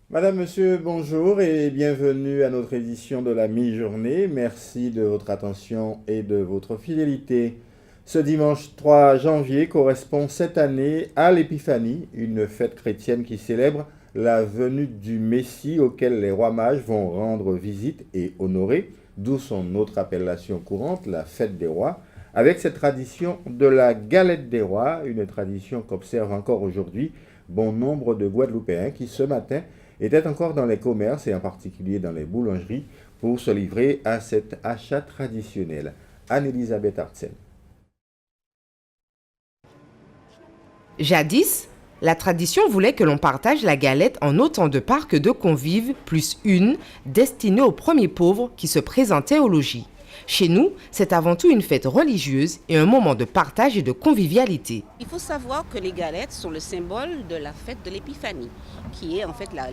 Madame, Monsieur, bonjour et bienvenue à notre édition de la mi-journée. Merci de votre attention et de votre fidélité. Ce dimanche 3 janvier correspond cette année à l'Épiphanie, une fête chrétienne qui célèbre la venue du Messie auquel les rois mages vont rendre visite et honorer, d'où son autre appellation courante, la fête des rois, avec cette tradition de la galette des rois, une tradition qu'observe encore aujourd'hui bon nombre de Guadeloupéens qui ce matin étaient encore dans les commerces et en particulier dans les boulangeries pour se livrer à cet achat traditionnel. Anne-Elisabeth Artsen. Jadis, la tradition voulait que l'on partage la galette en autant de parts que de convives, plus une, destinée aux premiers pauvres qui se présentaient au logis. Chez nous, c'est avant tout une fête religieuse et un moment de partage et de convivialité. Il faut savoir que les galettes sont le symbole de la fête de l'Épiphanie, qui est en fait la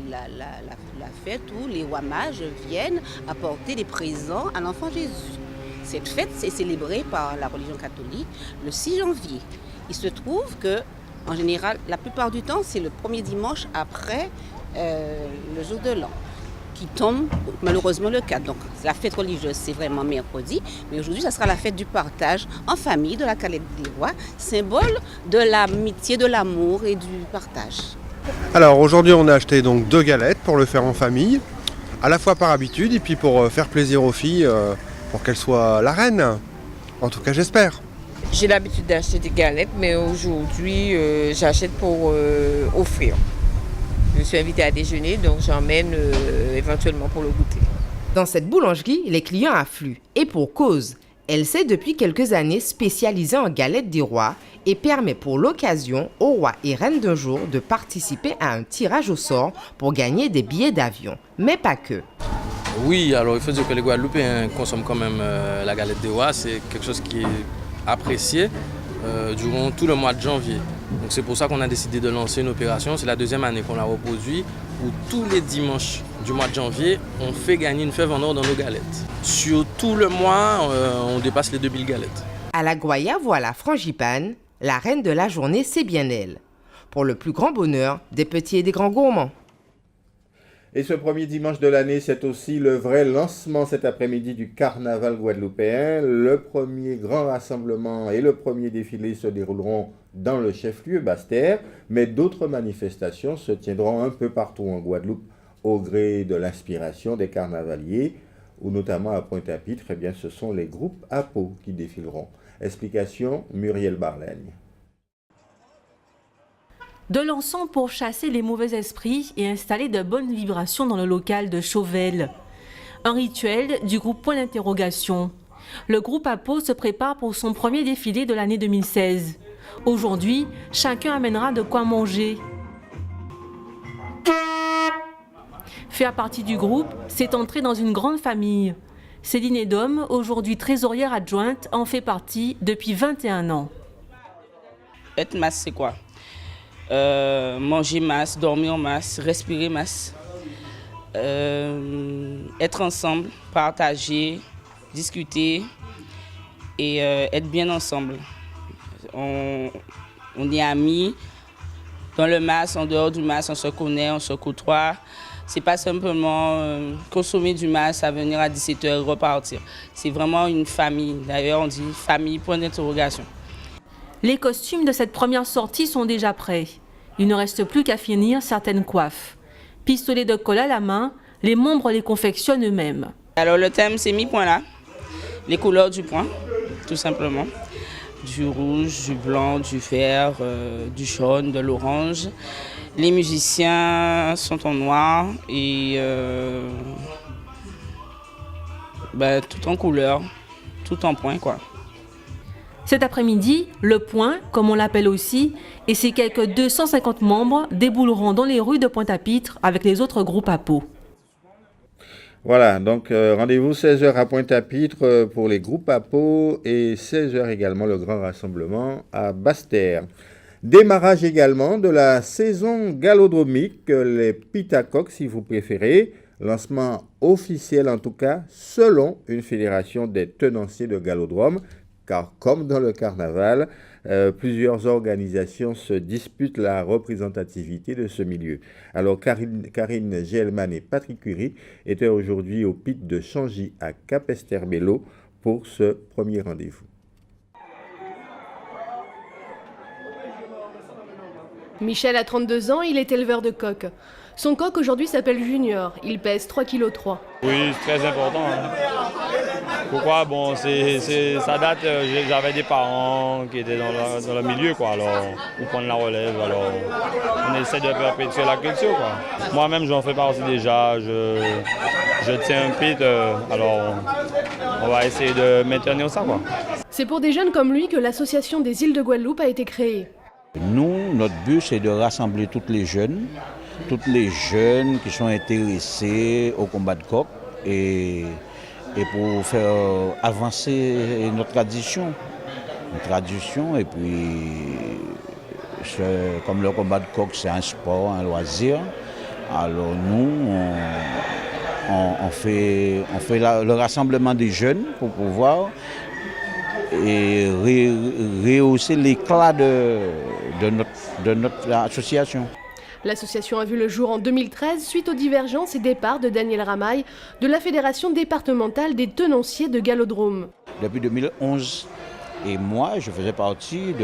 fête où les rois mages viennent apporter des présents à l'enfant Jésus. Cette fête est célébrée par la religion catholique le 6 janvier. Il se trouve que, en général, la plupart du temps, c'est le premier dimanche après le jour de l'an, qui tombe malheureusement le 4. Donc la fête religieuse, c'est vraiment mercredi, mais aujourd'hui, ça sera la fête du partage en famille, de la galette des rois, symbole de l'amitié, de l'amour et du partage. Alors aujourd'hui, on a acheté donc 2 galettes pour le faire en famille, à la fois par habitude et puis pour faire plaisir aux filles, pour qu'elles soient la reine. En tout cas, j'espère. J'ai l'habitude d'acheter des galettes, mais aujourd'hui, j'achète pour offrir. Je suis invitée à déjeuner, donc j'emmène éventuellement pour le goûter. Dans cette boulangerie, les clients affluent. Et pour cause, elle s'est depuis quelques années spécialisée en galettes des rois et permet pour l'occasion aux rois et reines d'un jour de participer à un tirage au sort pour gagner des billets d'avion. Mais pas que. Oui, alors il faut dire que les Guadeloupéens consomment quand même la galette des rois. C'est quelque chose qui est apprécié durant tout le mois de janvier. Donc c'est pour ça qu'on a décidé de lancer une opération. C'est la deuxième année qu'on la reproduit où tous les dimanches du mois de janvier, on fait gagner une fève en or dans nos galettes. Sur tout le mois, on dépasse les 2000 galettes. À la Guaya, voilà Frangipane, la reine de la journée, c'est bien elle. Pour le plus grand bonheur des petits et des grands gourmands. Et ce premier dimanche de l'année, c'est aussi le vrai lancement cet après-midi du carnaval guadeloupéen. Le premier grand rassemblement et le premier défilé se dérouleront dans le chef-lieu Basse-Terre, mais d'autres manifestations se tiendront un peu partout en Guadeloupe au gré de l'inspiration des carnavaliers, ou notamment à Pointe-à-Pitre, eh bien, ce sont les groupes APO qui défileront. Explication, Muriel Barlaigne. De l'encens pour chasser les mauvais esprits et installer de bonnes vibrations dans le local de Chauvel. Un rituel du groupe Point d'interrogation. Le groupe APO se prépare pour son premier défilé de l'année 2016. Aujourd'hui, chacun amènera de quoi manger. Faire partie du groupe, c'est entrer dans une grande famille. Céline Edom, aujourd'hui trésorière adjointe, en fait partie depuis 21 ans. Être masse, c'est quoi? Manger masse, dormir masse, respirer masse, être ensemble, partager, discuter et être bien ensemble. On est amis dans le masse, en dehors du masse, on se connaît, on se côtoie. C'est pas simplement consommer du masse, à venir à 17h et repartir. C'est vraiment une famille. D'ailleurs, on dit famille, point d'interrogation. Les costumes de cette première sortie sont déjà prêts. Il ne reste plus qu'à finir certaines coiffes. Pistolet de colle à la main, les membres les confectionnent eux-mêmes. Alors le thème, c'est mi-point là. Les couleurs du point, tout simplement. Du rouge, du blanc, du vert, du jaune, de l'orange. Les musiciens sont en noir et tout en couleur, tout en point quoi. Cet après-midi, le Point, comme on l'appelle aussi, et ses quelques 250 membres débouleront dans les rues de Pointe-à-Pitre avec les autres groupes APO. Voilà, donc rendez-vous 16h à Pointe-à-Pitre pour les groupes APO et 16h également le grand rassemblement à Basse-Terre. Démarrage également de la saison galodromique, les Pitacoques si vous préférez. Lancement officiel en tout cas, selon une fédération des tenanciers de galodrome, car comme dans le carnaval, plusieurs organisations se disputent la représentativité de ce milieu. Alors Karine Gelman et Patrick Curie étaient aujourd'hui au pit de Changy à Cap-Esterbello pour ce premier rendez-vous. Michel a 32 ans, il est éleveur de coqs. Son coq aujourd'hui s'appelle Junior, il pèse 3,3 kg. Oui, c'est très important. Pourquoi? Bon, ça date, j'avais des parents qui étaient dans le milieu, quoi, alors pour prendre la relève, alors on essaie de perpétuer la culture, quoi. Moi-même, j'en fais partie déjà, je tiens un pit, alors on va essayer de maintenir ça, quoi. C'est pour des jeunes comme lui que l'association des îles de Guadeloupe a été créée. Nous, notre but, c'est de rassembler toutes les jeunes qui sont intéressés au combat de coq et pour faire avancer notre tradition. Et puis, comme le combat de coq, c'est un sport, un loisir, alors nous, on fait le rassemblement des jeunes pour pouvoir et rehausser l'éclat de notre association. L'association a vu le jour en 2013 suite aux divergences et départs de Daniel Ramaille de la Fédération départementale des tenanciers de galodrome. Depuis 2011, et moi je faisais partie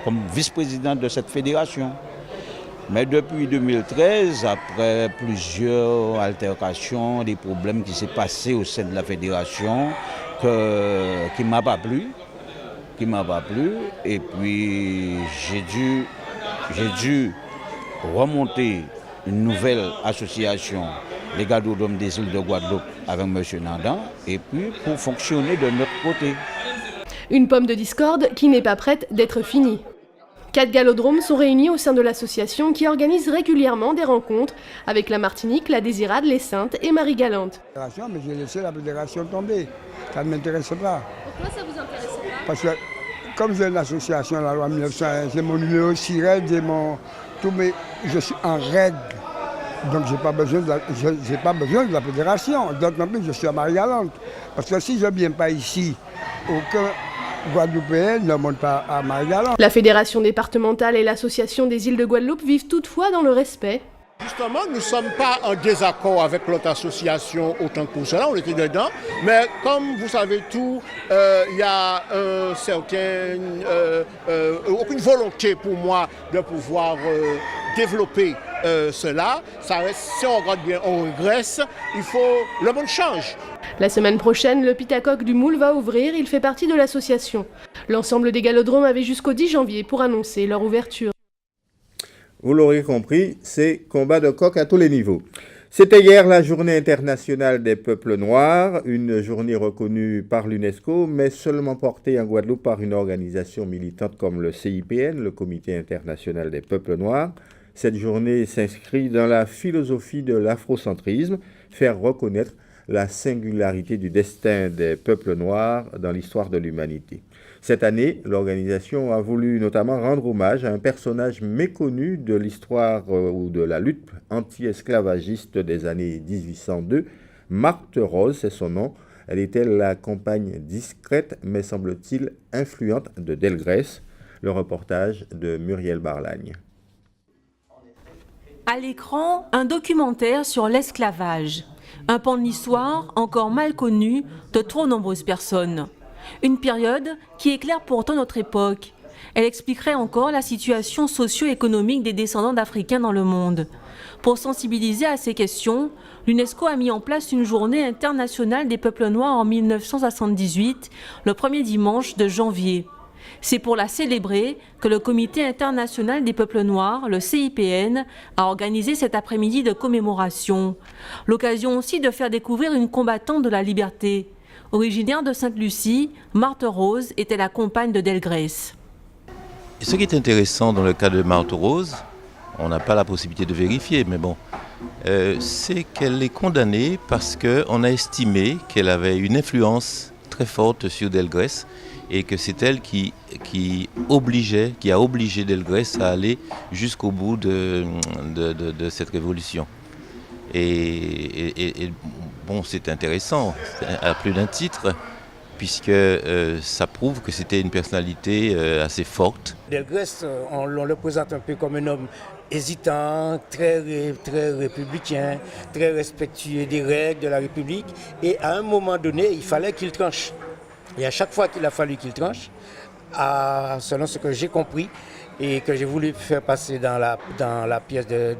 comme vice-président de cette fédération. Mais depuis 2013, après plusieurs altercations, des problèmes qui s'est passé au sein de la fédération, qui ne m'a pas plu. Et puis j'ai dû remonter une nouvelle association, les galodromes des îles de Guadeloupe, avec M. Nandan, et puis pour fonctionner de notre côté. Une pomme de discorde qui n'est pas prête d'être finie. 4 galodromes sont réunis au sein de l'association qui organise régulièrement des rencontres avec la Martinique, la Désirade, les Saintes et Marie-Galante. Mais j'ai laissé la fédération tomber, ça ne m'intéresse pas. Pourquoi ça vous intéresse pas? Parce que comme j'ai une association, la loi 1901, j'ai mon numéro SIRED, je suis en règle. Donc je n'ai pas besoin de la fédération. Donc non plus, je suis à Marie-Galante. Parce que si je ne viens pas ici, aucun Guadeloupéen ne monte pas à Marie-Galante. La fédération départementale et l'association des îles de Guadeloupe vivent toutefois dans le respect. Justement, nous ne sommes pas en désaccord avec l'autre association autant que pour cela, on était dedans. Mais comme vous savez tout, il y a aucune volonté pour moi de pouvoir développer cela. Ça reste, si on regarde bien, on régresse. Il faut le monde change. La semaine prochaine, le pit à coq du Moule va ouvrir, il fait partie de l'association. L'ensemble des galodromes avait jusqu'au 10 janvier pour annoncer leur ouverture. Vous l'aurez compris, c'est combat de coq à tous les niveaux. C'était hier la journée internationale des peuples noirs, une journée reconnue par l'UNESCO, mais seulement portée en Guadeloupe par une organisation militante comme le CIPN, le Comité international des peuples noirs. Cette journée s'inscrit dans la philosophie de l'afrocentrisme, faire reconnaître la singularité du destin des peuples noirs dans l'histoire de l'humanité. Cette année, l'organisation a voulu notamment rendre hommage à un personnage méconnu de l'histoire ou de la lutte anti-esclavagiste des années 1802. Marthe Rose, c'est son nom. Elle était la compagne discrète, mais semble-t-il influente de Delgrès. Le reportage de Muriel Barlagne. À l'écran, un documentaire sur l'esclavage. Un pan de l'histoire encore mal connu de trop nombreuses personnes. Une période qui éclaire pourtant notre époque. Elle expliquerait encore la situation socio-économique des descendants d'Africains dans le monde. Pour sensibiliser à ces questions, l'UNESCO a mis en place une journée internationale des peuples noirs en 1978, le premier dimanche de janvier. C'est pour la célébrer que le Comité international des peuples noirs, le CIPN, a organisé cet après-midi de commémoration. L'occasion aussi de faire découvrir une combattante de la liberté. Originaire de Sainte-Lucie, Marthe Rose était la compagne de Delgrès. Ce qui est intéressant dans le cas de Marthe Rose, on n'a pas la possibilité de vérifier, mais bon, c'est qu'elle est condamnée parce qu'on a estimé qu'elle avait une influence très forte sur Delgrès et que c'est elle qui a obligé Delgrès à aller jusqu'au bout de cette révolution. Et bon, c'est intéressant, à plus d'un titre, puisque ça prouve que c'était une personnalité assez forte. Delgrès, on le présente un peu comme un homme hésitant, très républicain, très respectueux des règles de la République. Et à un moment donné, il fallait qu'il tranche. Et à chaque fois qu'il a fallu qu'il tranche, selon ce que j'ai compris et que j'ai voulu faire passer dans la pièce de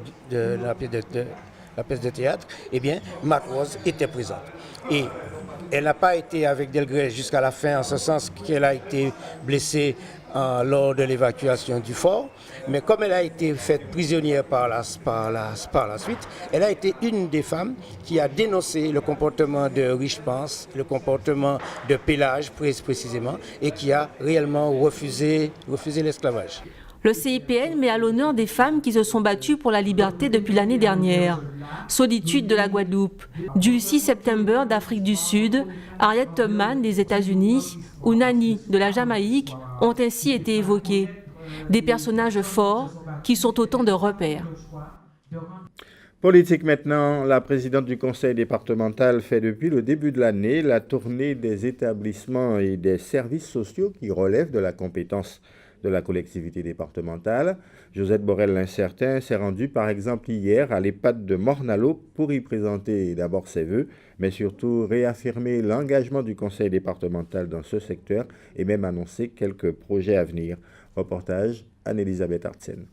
théâtre, eh bien, Marthe-Rose était présente. Et elle n'a pas été avec Delgrès jusqu'à la fin, en ce sens qu'elle a été blessée lors de l'évacuation du fort. Mais comme elle a été faite prisonnière par la suite, elle a été une des femmes qui a dénoncé le comportement de Riche-Pense, le comportement de Pélage précisément, et qui a réellement refusé l'esclavage. Le CIPN met à l'honneur des femmes qui se sont battues pour la liberté depuis l'année dernière. Solitude de la Guadeloupe, Dulcie September d'Afrique du Sud, Harriet Tubman des États-Unis ou Nani de la Jamaïque ont ainsi été évoquées. Des personnages forts qui sont autant de repères. Politique maintenant, la présidente du conseil départemental fait depuis le début de l'année la tournée des établissements et des services sociaux qui relèvent de la compétence de la collectivité départementale. Josette Borel-Lincertin s'est rendue par exemple hier à l'EHPAD de Morne-à-l'Eau pour y présenter d'abord ses vœux, mais surtout réaffirmer l'engagement du conseil départemental dans ce secteur et même annoncer quelques projets à venir. Reportage Anne-Elisabeth Artsen.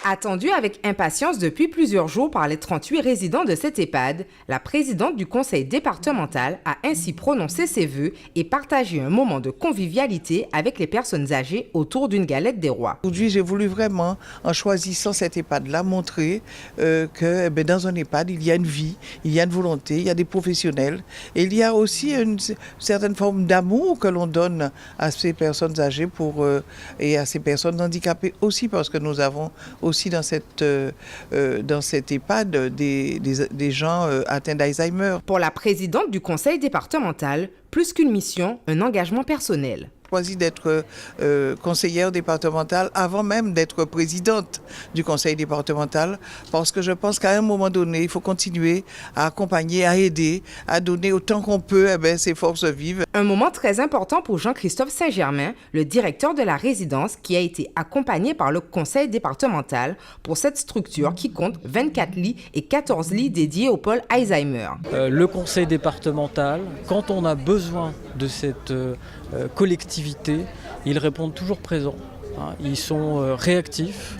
Attendue avec impatience depuis plusieurs jours par les 38 résidents de cette EHPAD, la présidente du conseil départemental a ainsi prononcé ses vœux et partagé un moment de convivialité avec les personnes âgées autour d'une galette des rois. Aujourd'hui, j'ai voulu vraiment, en choisissant cette EHPAD-là, montrer que dans un EHPAD, il y a une vie, il y a une volonté, il y a des professionnels et il y a aussi une certaine forme d'amour que l'on donne à ces personnes âgées et à ces personnes handicapées aussi, parce que nous avons aussi dans cette EHPAD des gens atteints d'Alzheimer. Pour la présidente du conseil départemental, plus qu'une mission, un engagement personnel. Choisi d'être conseillère départementale avant même d'être présidente du conseil départemental, parce que je pense qu'à un moment donné, il faut continuer à accompagner, à aider, à donner autant qu'on peut ces forces vives. Un moment très important pour Jean-Christophe Saint-Germain, le directeur de la résidence, qui a été accompagné par le conseil départemental pour cette structure qui compte 24 lits et 14 lits dédiés au pôle Alzheimer. Le conseil départemental, quand on a besoin de cette collectivité, ils répondent toujours présents. Ils sont réactifs,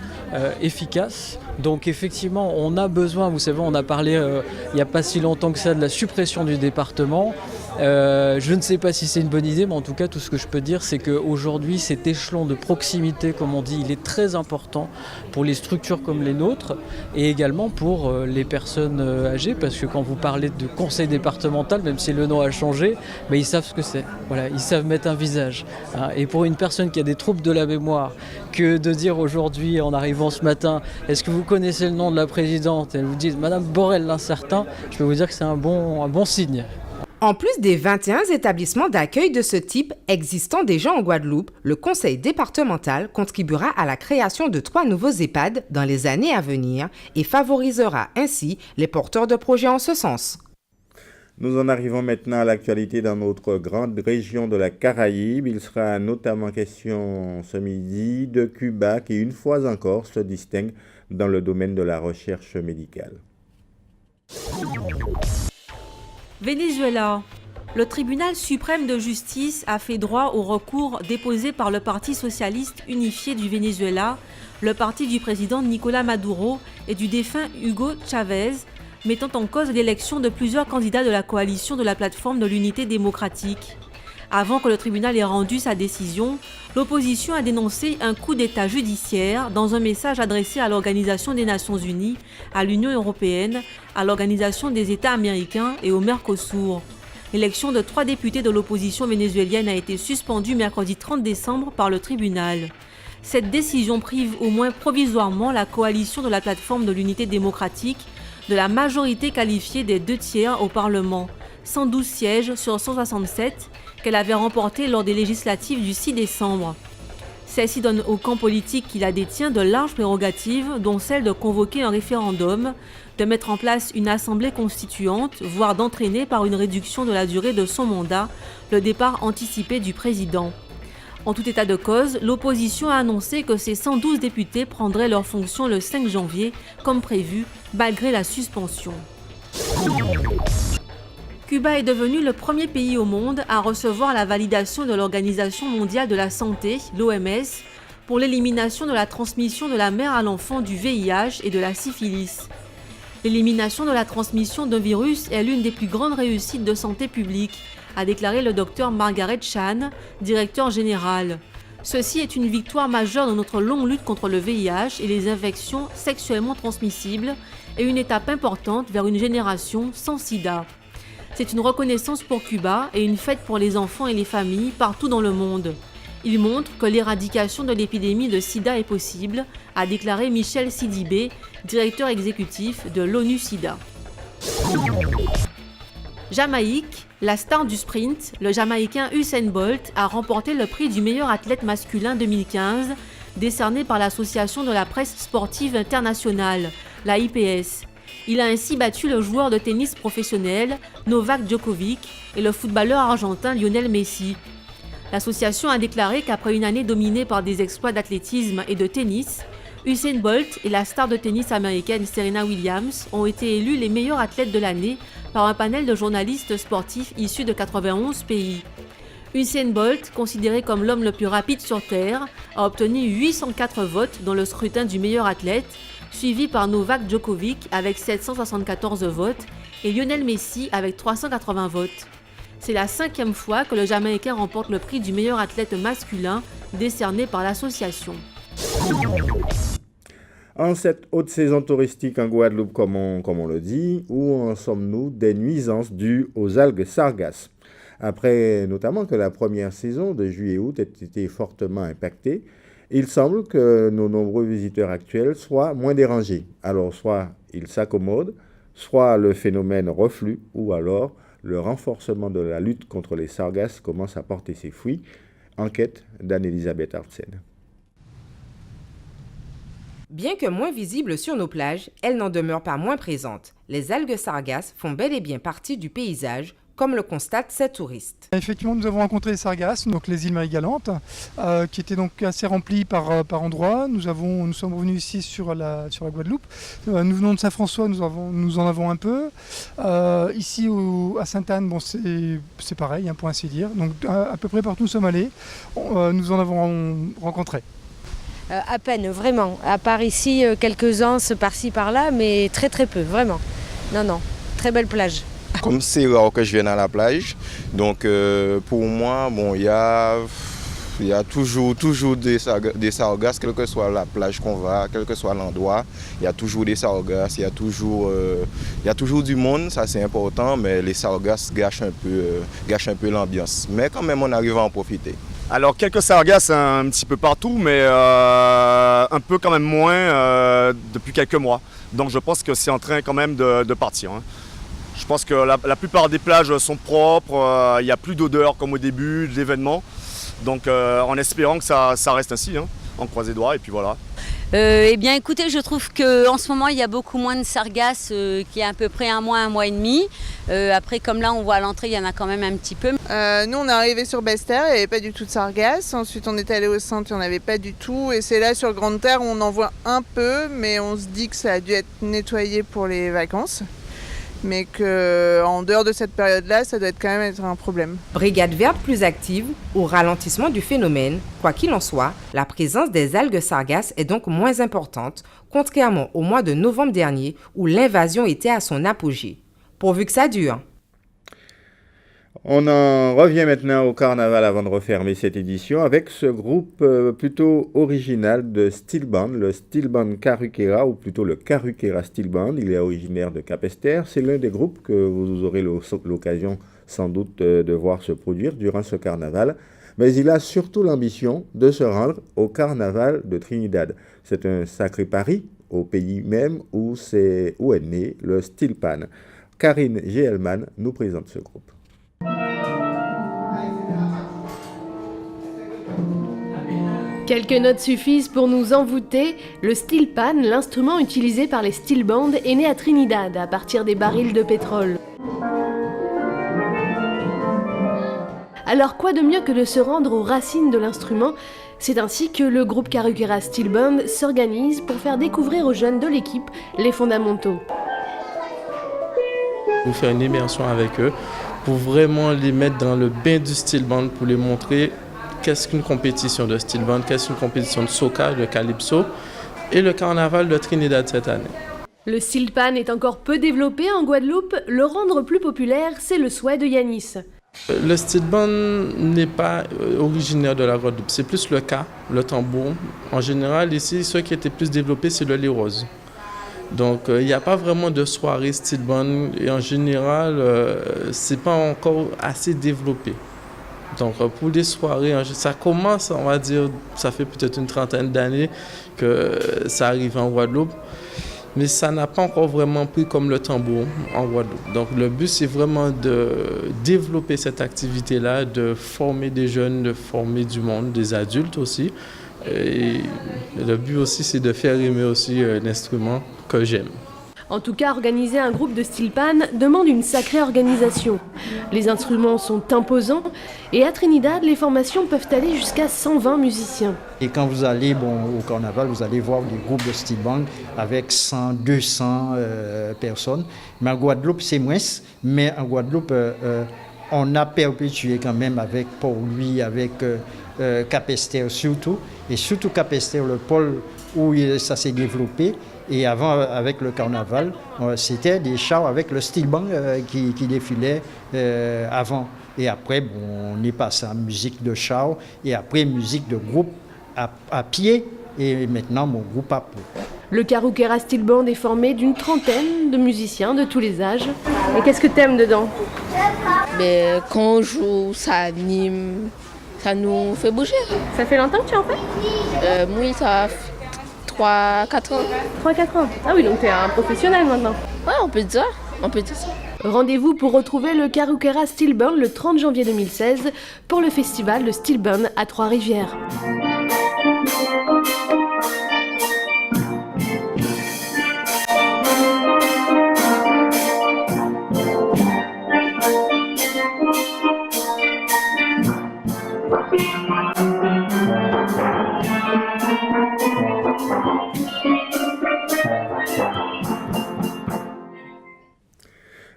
efficaces. Donc effectivement, on a besoin, vous savez, on a parlé il n'y a pas si longtemps que ça de la suppression du département. Je ne sais pas si c'est une bonne idée, mais en tout cas, tout ce que je peux dire, c'est qu'aujourd'hui, cet échelon de proximité, comme on dit, il est très important pour les structures comme les nôtres et également pour les personnes âgées, parce que quand vous parlez de conseil départemental, même si le nom a changé, mais ils savent ce que c'est. Voilà, ils savent mettre un visage. Et pour une personne qui a des troubles de la mémoire, que de dire aujourd'hui, en arrivant ce matin, est-ce que vous connaissez le nom de la présidente? Elle vous dit Madame Borel-Lincertin, je peux vous dire que c'est un bon signe. En plus des 21 établissements d'accueil de ce type existant déjà en Guadeloupe, le conseil départemental contribuera à la création de 3 nouveaux EHPAD dans les années à venir et favorisera ainsi les porteurs de projets en ce sens. Nous en arrivons maintenant à l'actualité dans notre grande région de la Caraïbe. Il sera notamment question ce midi de Cuba qui, une fois encore, se distingue dans le domaine de la recherche médicale. Venezuela. Le tribunal suprême de justice a fait droit au recours déposé par le Parti socialiste unifié du Venezuela, le parti du président Nicolás Maduro et du défunt Hugo Chavez, mettant en cause l'élection de plusieurs candidats de la coalition de la plateforme de l'unité démocratique. Avant que le tribunal ait rendu sa décision, l'opposition a dénoncé un coup d'État judiciaire dans un message adressé à l'Organisation des Nations Unies, à l'Union européenne, à l'Organisation des États américains et au Mercosur. L'élection de 3 députés de l'opposition vénézuélienne a été suspendue mercredi 30 décembre par le tribunal. Cette décision prive au moins provisoirement la coalition de la plateforme de l'unité démocratique de la majorité qualifiée des 2/3 au Parlement, 112 sièges sur 167, qu'elle avait remporté lors des législatives du 6 décembre. Celle-ci donne au camp politique qui la détient de larges prérogatives, dont celle de convoquer un référendum, de mettre en place une assemblée constituante, voire d'entraîner par une réduction de la durée de son mandat le départ anticipé du président. En tout état de cause, l'opposition a annoncé que ses 112 députés prendraient leurs fonctions le 5 janvier, comme prévu, malgré la suspension. Cuba est devenu le premier pays au monde à recevoir la validation de l'Organisation mondiale de la santé, l'OMS, pour l'élimination de la transmission de la mère à l'enfant du VIH et de la syphilis. L'élimination de la transmission d'un virus est l'une des plus grandes réussites de santé publique, a déclaré le docteur Margaret Chan, directeur général. Ceci est une victoire majeure dans notre longue lutte contre le VIH et les infections sexuellement transmissibles et une étape importante vers une génération sans sida. C'est une reconnaissance pour Cuba et une fête pour les enfants et les familles partout dans le monde. Il montre que l'éradication de l'épidémie de sida est possible, a déclaré Michel Sidibé, directeur exécutif de l'ONU-SIDA. Jamaïque, la star du sprint, le Jamaïcain Usain Bolt a remporté le prix du meilleur athlète masculin 2015, décerné par l'Association de la presse sportive internationale, la IPS. Il a ainsi battu le joueur de tennis professionnel Novak Djokovic et le footballeur argentin Lionel Messi. L'association a déclaré qu'après une année dominée par des exploits d'athlétisme et de tennis, Usain Bolt et la star de tennis américaine Serena Williams ont été élus les meilleurs athlètes de l'année par un panel de journalistes sportifs issus de 91 pays. Usain Bolt, considéré comme l'homme le plus rapide sur Terre, a obtenu 804 votes dans le scrutin du meilleur athlète, suivi par Novak Djokovic avec 774 votes et Lionel Messi avec 380 votes. C'est la 5e fois que le Jamaïcain remporte le prix du meilleur athlète masculin décerné par l'association. En cette haute saison touristique en Guadeloupe, comme on le dit, où en sommes-nous des nuisances dues aux algues sargasses? Après notamment que la première saison de juillet-août ait été fortement impactée, il semble que nos nombreux visiteurs actuels soient moins dérangés. Alors soit ils s'accommodent, soit le phénomène reflue, ou alors le renforcement de la lutte contre les sargasses commence à porter ses fruits. Enquête d'Anne-Elisabeth Artsen. Bien que moins visibles sur nos plages, elles n'en demeurent pas moins présentes. Les algues sargasses font bel et bien partie du paysage, comme le constatent ces touristes. Effectivement, nous avons rencontré les sargasses, donc les îles Marie-Galante, qui étaient donc assez remplies par endroits. Nous sommes revenus ici sur la Guadeloupe. Nous venons de Saint-François, nous en avons un peu. Ici à Sainte-Anne, bon, c'est pareil, pour ainsi dire. Donc à peu près partout où nous sommes allés, nous en avons rencontré. À peine, vraiment. À part ici, quelques anses par-ci, par-là, mais très très peu, vraiment. Non, très belle plage. Comme c'est rare que je vienne à la plage, donc pour moi, bon, il y a toujours des sargasses, quelle que soit la plage qu'on va, quel que soit l'endroit, il y a toujours des sargasses, il y a toujours du monde, ça c'est important, mais les sargasses gâchent un peu l'ambiance. Mais quand même, on arrive à en profiter. Alors quelques sargasses un petit peu partout, mais un peu quand même moins depuis quelques mois. Donc je pense que c'est en train quand même de partir. Je pense que la plupart des plages sont propres, il n'y a plus d'odeur comme au début de l'événement. Donc en espérant que ça reste ainsi, on croise les doigts et puis voilà. Eh bien écoutez, je trouve qu'en ce moment il y a beaucoup moins de sargasses qu'il y a à peu près un mois et demi. Après comme là on voit à l'entrée il y en a quand même un petit peu. Nous on est arrivé sur Basse-Terre, il n'y avait pas du tout de sargasses. Ensuite on est allé au centre, il n'y en avait pas du tout. Et c'est là sur Grande Terre où on en voit un peu, mais on se dit que ça a dû être nettoyé pour les vacances. Mais qu'en dehors de cette période-là, ça doit quand même être un problème. Brigade verte plus active ou ralentissement du phénomène, quoi qu'il en soit, la présence des algues sargasses est donc moins importante, contrairement au mois de novembre dernier où l'invasion était à son apogée. Pourvu que ça dure. On en revient maintenant au carnaval avant de refermer cette édition avec ce groupe plutôt original de steel band, le steel band Carukera, ou plutôt le Carukera steel band. Il est originaire de Capesterre. C'est l'un des groupes que vous aurez l'occasion sans doute de voir se produire durant ce carnaval. Mais il a surtout l'ambition de se rendre au carnaval de Trinidad. C'est un sacré pari au pays même où est né le steel pan. Karine Géelman nous présente ce groupe. Quelques notes suffisent pour nous envoûter. Le steel pan, l'instrument utilisé par les steel bands, est né à Trinidad à partir des barils de pétrole. Alors quoi de mieux que de se rendre aux racines de l'instrument? C'est ainsi que le groupe Karukera Steel Band s'organise pour faire découvrir aux jeunes de l'équipe les fondamentaux. Pour faire une immersion avec eux, pour vraiment les mettre dans le bain du steel band, pour les montrer qu'est-ce qu'une compétition de steel band, qu'est-ce qu'une compétition de soca, de calypso et le carnaval de Trinidad cette année. Le steel pan est encore peu développé en Guadeloupe. Le rendre plus populaire, c'est le souhait de Yanis. Le steel band n'est pas originaire de la Guadeloupe, c'est plus le cas, le tambour. En général, ici, ce qui était plus développé, c'est le lait rose. Donc, il n'y a pas vraiment de soirée steel band et en général, c'est pas encore assez développé. Donc, pour les soirées, ça commence, on va dire, ça fait peut-être une trentaine d'années que ça arrive en Guadeloupe. Mais ça n'a pas encore vraiment pris comme le tambour en Guadeloupe. Donc le but, c'est vraiment de développer cette activité-là, de former des jeunes, de former du monde, des adultes aussi. Et le but aussi, c'est de faire aimer aussi un instrument que j'aime. En tout cas, organiser un groupe de steel pan demande une sacrée organisation. Les instruments sont imposants et à Trinidad, les formations peuvent aller jusqu'à 120 musiciens. Et quand vous allez au carnaval, vous allez voir des groupes de steel band avec 100, 200 personnes. Mais en Guadeloupe, c'est moins. Mais en Guadeloupe, on a perpétué quand même avec Port-Louis, avec Capesterre surtout. Et surtout Capesterre, le pôle où ça s'est développé. Et avant, avec le carnaval, c'était des chars avec le steel band qui défilaient avant. Et après, on est passé en musique de char et après musique de groupe à pied et maintenant mon groupe à peau. Le Karukera Steel Band est formé d'une trentaine de musiciens de tous les âges. Et qu'est-ce que t'aimes dedans? Quand on joue, ça anime, ça nous fait bouger. Ça fait longtemps que tu en fais? Oui, ça fait 3-4 ans. 3-4 ans. Ah oui, donc t'es un professionnel maintenant. Ouais, on peut dire ça. Rendez-vous pour retrouver le Karukera Steel Band le 30 janvier 2016 pour le festival de Steel Band à Trois-Rivières.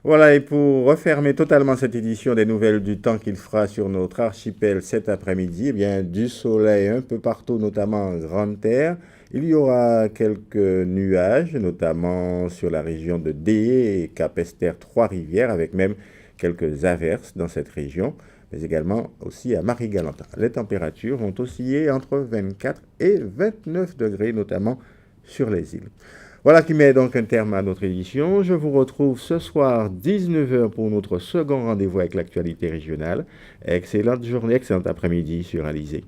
Voilà, et pour refermer totalement cette édition des nouvelles du temps qu'il fera sur notre archipel cet après-midi, eh bien, du soleil un peu partout, notamment en Grande Terre. Il y aura quelques nuages, notamment sur la région de Déé et Capesterre Trois-Rivières, avec même quelques averses dans cette région, mais également aussi à Marie-Galante. Les températures vont osciller entre 24 et 29 degrés, notamment sur les îles. Voilà qui met donc un terme à notre édition. Je vous retrouve ce soir 19h pour notre second rendez-vous avec l'actualité régionale. Excellente journée, excellent après-midi sur Alizé.